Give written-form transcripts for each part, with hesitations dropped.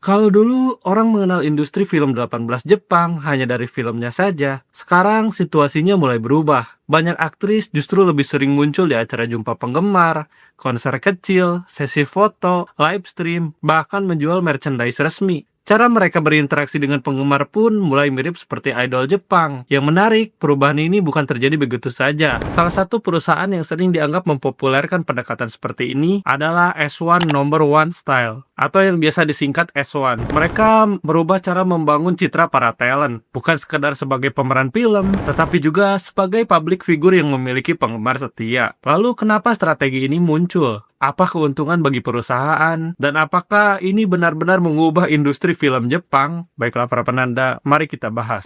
Kalau dulu orang mengenal industri film 18 Jepang hanya dari filmnya saja, sekarang situasinya mulai berubah. Banyak aktris justru lebih sering muncul di acara jumpa penggemar, konser kecil, sesi foto, live stream, bahkan menjual merchandise resmi. Cara mereka berinteraksi dengan penggemar pun mulai mirip seperti idol Jepang. Yang menarik, perubahan ini bukan terjadi begitu saja. Salah satu perusahaan yang sering dianggap mempopulerkan pendekatan seperti ini adalah S1 Number One Style, atau yang biasa disingkat S1. Mereka merubah cara membangun citra para talent, bukan sekedar sebagai pemeran film, tetapi juga sebagai public figure yang memiliki penggemar setia. Lalu kenapa strategi ini muncul? Apa keuntungan bagi perusahaan? Dan apakah ini benar-benar mengubah industri film Jepang? Baiklah para penanda, mari kita bahas.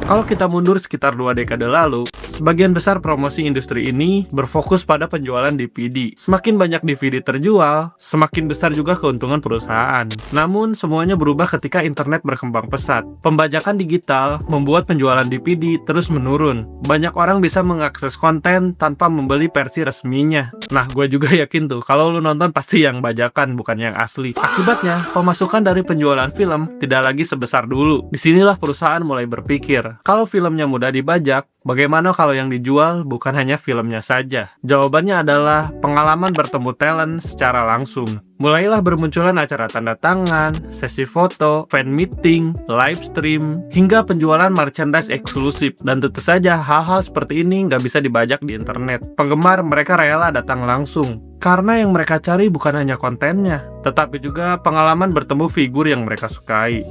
Kalau kita mundur sekitar 2 dekade lalu, sebagian besar promosi industri ini berfokus pada penjualan DVD. Semakin banyak DVD terjual, semakin besar juga keuntungan perusahaan. Namun, semuanya berubah ketika internet berkembang pesat. Pembajakan digital membuat penjualan DVD terus menurun. Banyak orang bisa mengakses konten tanpa membeli versi resminya. Nah, gue juga yakin tuh, kalau lu nonton pasti yang bajakan, bukan yang asli. Akibatnya, pemasukan dari penjualan film tidak lagi sebesar dulu. Disinilah perusahaan mulai berpikir, kalau filmnya mudah dibajak, bagaimana kalau yang dijual bukan hanya filmnya saja? Jawabannya adalah pengalaman bertemu talent secara langsung. Mulailah bermunculan acara tanda tangan, sesi foto, fan meeting, live stream, hingga penjualan merchandise eksklusif. Dan tentu saja hal-hal seperti ini nggak bisa dibajak di internet. Penggemar mereka rela datang langsung, karena yang mereka cari bukan hanya kontennya, tetapi juga pengalaman bertemu figur yang mereka sukai.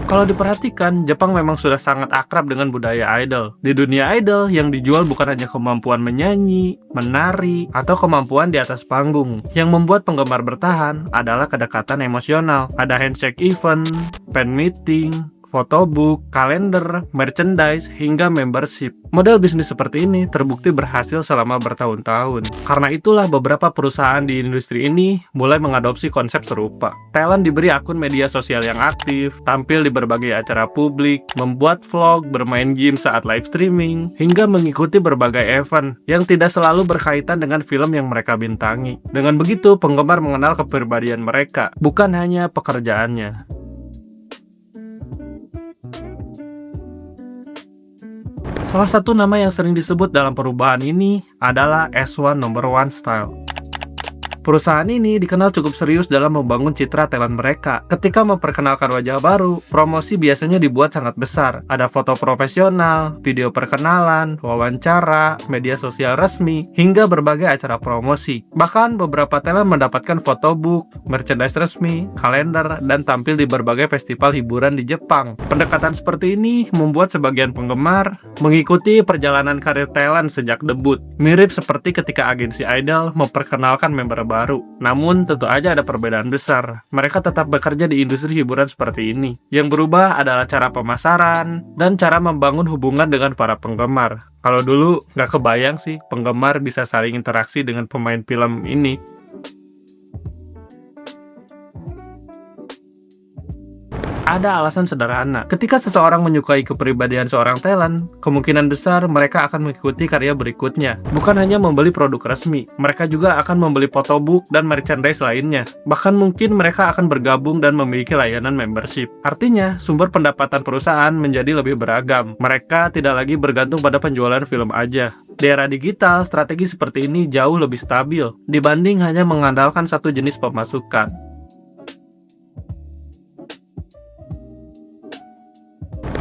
Kalau diperhatikan, Jepang memang sudah sangat akrab dengan budaya idol. Di dunia idol, yang dijual bukan hanya kemampuan menyanyi, menari, atau kemampuan di atas panggung. Yang membuat penggemar bertahan adalah kedekatan emosional. Ada handshake event, fan meeting, photobook, kalender, merchandise, hingga membership. Model bisnis seperti ini terbukti berhasil selama bertahun-tahun. Karena itulah beberapa perusahaan di industri ini mulai mengadopsi konsep serupa. Talent diberi akun media sosial yang aktif, tampil di berbagai acara publik, membuat vlog, bermain game saat live streaming, hingga mengikuti berbagai event yang tidak selalu berkaitan dengan film yang mereka bintangi. Dengan begitu, penggemar mengenal kepribadian mereka, bukan hanya pekerjaannya. Salah satu nama yang sering disebut dalam perubahan ini adalah S1 Number One Style. Perusahaan ini dikenal cukup serius dalam membangun citra talent mereka. Ketika memperkenalkan wajah baru, promosi biasanya dibuat sangat besar. Ada foto profesional, video perkenalan, wawancara, media sosial resmi, hingga berbagai acara promosi. Bahkan beberapa talent mendapatkan photobook, merchandise resmi, kalender, dan tampil di berbagai festival hiburan di Jepang. Pendekatan seperti ini membuat sebagian penggemar mengikuti perjalanan karir talent sejak debut. Mirip seperti ketika agensi idol memperkenalkan member baru. Namun tentu aja ada perbedaan besar. Mereka tetap bekerja di industri hiburan seperti ini. Yang berubah adalah cara pemasaran dan cara membangun hubungan dengan para penggemar. Kalau dulu nggak kebayang sih penggemar bisa saling interaksi dengan pemain film ini. Ada alasan sederhana. Ketika seseorang menyukai kepribadian seorang talent, kemungkinan besar mereka akan mengikuti karya berikutnya. Bukan hanya membeli produk resmi, mereka juga akan membeli photobook dan merchandise lainnya. Bahkan mungkin mereka akan bergabung dan memiliki layanan membership. Artinya, sumber pendapatan perusahaan menjadi lebih beragam. Mereka tidak lagi bergantung pada penjualan film aja. Di era digital, strategi seperti ini jauh lebih stabil dibanding hanya mengandalkan satu jenis pemasukan.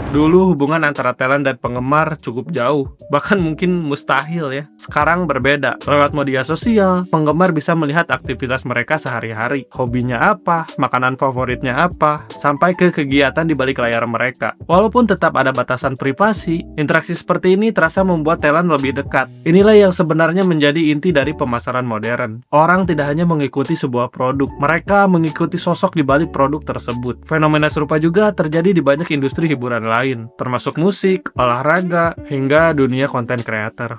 Dulu hubungan antara talent dan penggemar cukup jauh, bahkan mungkin mustahil ya. Sekarang berbeda. Lewat media sosial, penggemar bisa melihat aktivitas mereka sehari-hari. Hobinya apa, makanan favoritnya apa, sampai ke kegiatan di balik layar mereka. Walaupun tetap ada batasan privasi, interaksi seperti ini terasa membuat talent lebih dekat. Inilah yang sebenarnya menjadi inti dari pemasaran modern. Orang tidak hanya mengikuti sebuah produk, mereka mengikuti sosok di balik produk tersebut. Fenomena serupa juga terjadi di banyak industri hiburan lain, termasuk musik, olahraga, hingga dunia konten kreator.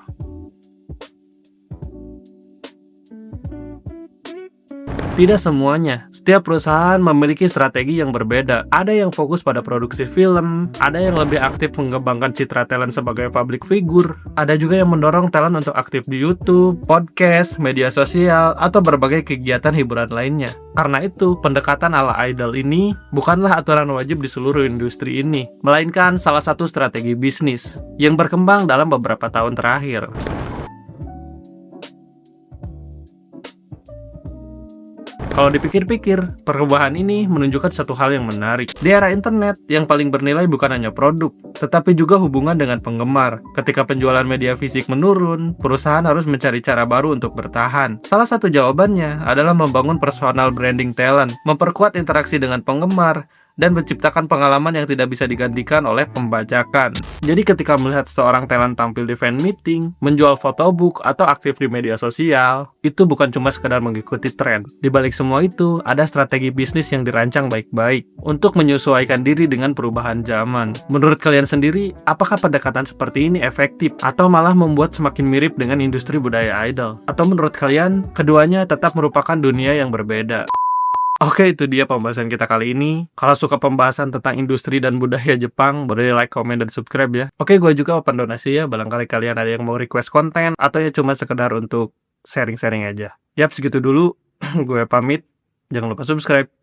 Tidak semuanya. Setiap perusahaan memiliki strategi yang berbeda. Ada yang fokus pada produksi film, ada yang lebih aktif mengembangkan citra talent sebagai public figure, ada juga yang mendorong talent untuk aktif di YouTube, podcast, media sosial, atau berbagai kegiatan hiburan lainnya. Karena itu, pendekatan ala idol ini bukanlah aturan wajib di seluruh industri ini, melainkan salah satu strategi bisnis yang berkembang dalam beberapa tahun terakhir. Kalau dipikir-pikir, perubahan ini menunjukkan satu hal yang menarik. Di era internet, yang paling bernilai bukan hanya produk, tetapi juga hubungan dengan penggemar. Ketika penjualan media fisik menurun, perusahaan harus mencari cara baru untuk bertahan. Salah satu jawabannya adalah membangun personal branding talent, memperkuat interaksi dengan penggemar, dan menciptakan pengalaman yang tidak bisa digantikan oleh pembajakan. Jadi ketika melihat seorang talent tampil di fan meeting, menjual photobook, atau aktif di media sosial, itu bukan cuma sekedar mengikuti tren. Di balik semua itu, ada strategi bisnis yang dirancang baik-baik untuk menyesuaikan diri dengan perubahan zaman. Menurut kalian sendiri, apakah pendekatan seperti ini efektif atau malah membuat semakin mirip dengan industri budaya idol? Atau menurut kalian, keduanya tetap merupakan dunia yang berbeda? Oke, itu dia pembahasan kita kali ini. Kalau suka pembahasan tentang industri dan budaya Jepang, boleh like, komen, dan subscribe ya. Oke, gue juga open donasi ya. Barangkali kalian ada yang mau request konten, atau ya cuma sekedar untuk sharing-sharing aja. Yap, segitu dulu. Gue pamit. Jangan lupa subscribe.